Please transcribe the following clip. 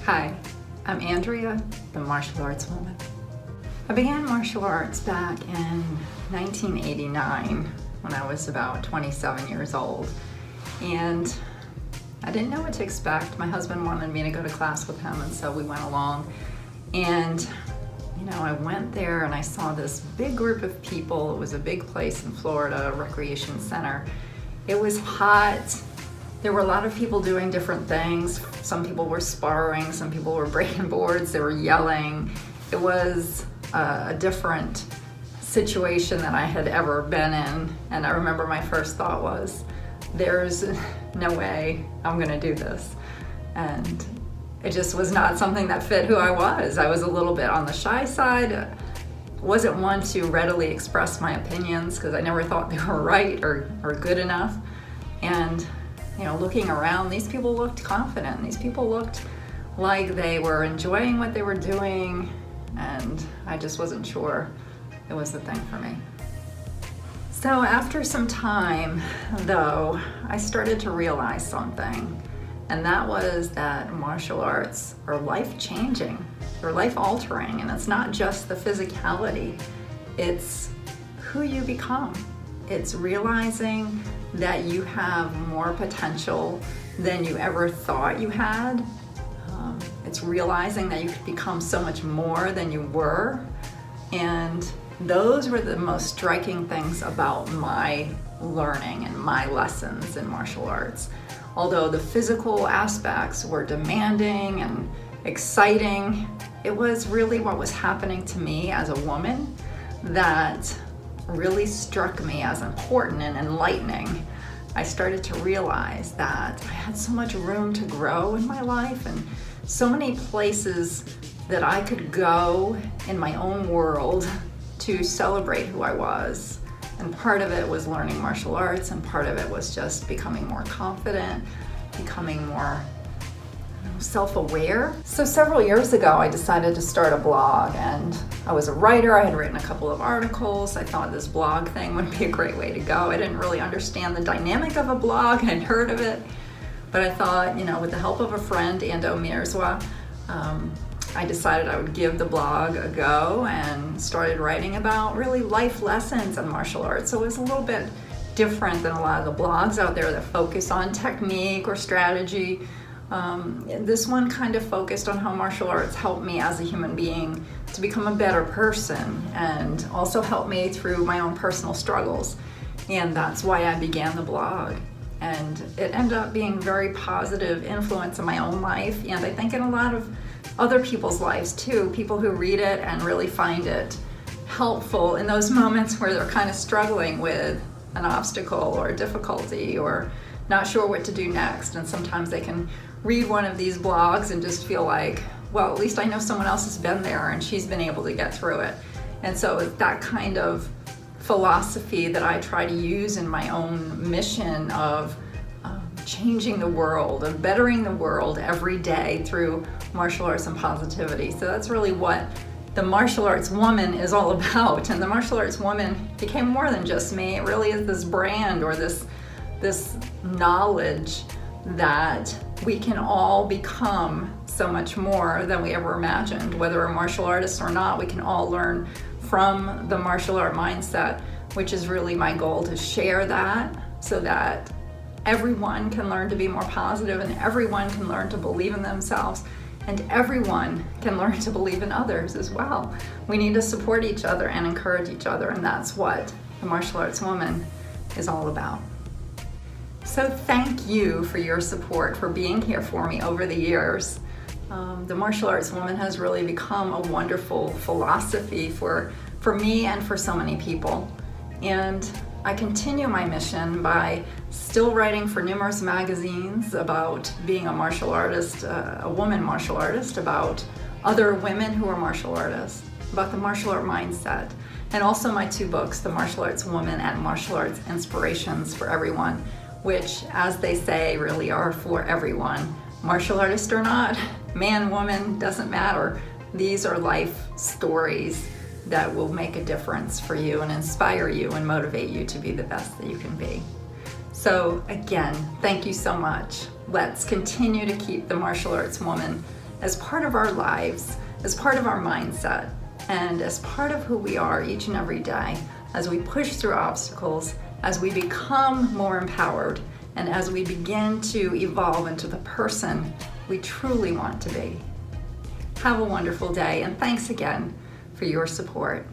Hi, I'm Andrea, the martial arts woman. I began martial arts back in 1989 when I was about 27 years old, and I didn't know what to expect. My husband wanted me to go to class with him, and so we went along. And I went there and I saw this big group of people. It was a big place in Florida, a recreation center. It was hot. There were a lot of people doing different things. Some people were sparring, some people were breaking boards, they were yelling. It was a different situation than I had ever been in. And I remember my first thought was, there's no way I'm gonna do this. And it just was not something that fit who I was. I was a little bit on the shy side. Wasn't one to readily express my opinions because I never thought they were right or good enough. And looking around, these people looked confident. These people looked like they were enjoying what they were doing, and I just wasn't sure it was the thing for me. So after some time, though, I started to realize something, and that was that martial arts are life-changing. They're life-altering, and it's not just the physicality. It's who you become. It's realizing that you have more potential than you ever thought you had. It's realizing that you could become so much more than you were. And those were the most striking things about my learning and my lessons in martial arts. Although the physical aspects were demanding and exciting, it was really what was happening to me as a woman that really struck me as important and enlightening. I started to realize that I had so much room to grow in my life and so many places that I could go in my own world to celebrate who I was. And part of it was learning martial arts, and part of it was just becoming more confident, becoming more self-aware. So several years ago, I decided to start a blog, and I was a writer. I had written a couple of articles. I thought this blog thing would be a great way to go. I didn't really understand the dynamic of a blog. I'd heard of it, but I thought, with the help of a friend, Ando Mirzwa, I decided I would give the blog a go and started writing about really life lessons in martial arts. So it was a little bit different than a lot of the blogs out there that focus on technique or strategy. This one kind of focused on how martial arts helped me as a human being to become a better person and also helped me through my own personal struggles. And that's why I began the blog. And it ended up being a very positive influence in my own life, and I think in a lot of other people's lives too, people who read it and really find it helpful in those moments where they're kind of struggling with an obstacle or a difficulty or not sure what to do next. And sometimes they can read one of these blogs and just feel like, well, at least I know someone else has been there and she's been able to get through it. And so that kind of philosophy that I try to use in my own mission of changing the world, of bettering the world every day through martial arts and positivity. So that's really what the martial arts woman is all about. And the martial arts woman became more than just me. It really is this brand or this knowledge that we can all become so much more than we ever imagined. Whether we're martial artists or not, we can all learn from the martial art mindset, which is really my goal, to share that so that everyone can learn to be more positive and everyone can learn to believe in themselves and everyone can learn to believe in others as well. We need to support each other and encourage each other, and that's what the martial arts woman is all about. So thank you for your support, for being here for me over the years. The martial arts woman has really become a wonderful philosophy for me and for so many people. And I continue my mission by still writing for numerous magazines about being a martial artist, a woman martial artist, about other women who are martial artists, about the martial art mindset, and also my two books, The Martial Arts Woman and Martial Arts Inspirations for Everyone, which, as they say, really are for everyone. Martial artist or not, man, woman, doesn't matter. These are life stories that will make a difference for you and inspire you and motivate you to be the best that you can be. So again, thank you so much. Let's continue to keep the martial arts woman as part of our lives, as part of our mindset, and as part of who we are each and every day, as we push through obstacles, as we become more empowered, and as we begin to evolve into the person we truly want to be. Have a wonderful day, and thanks again for your support.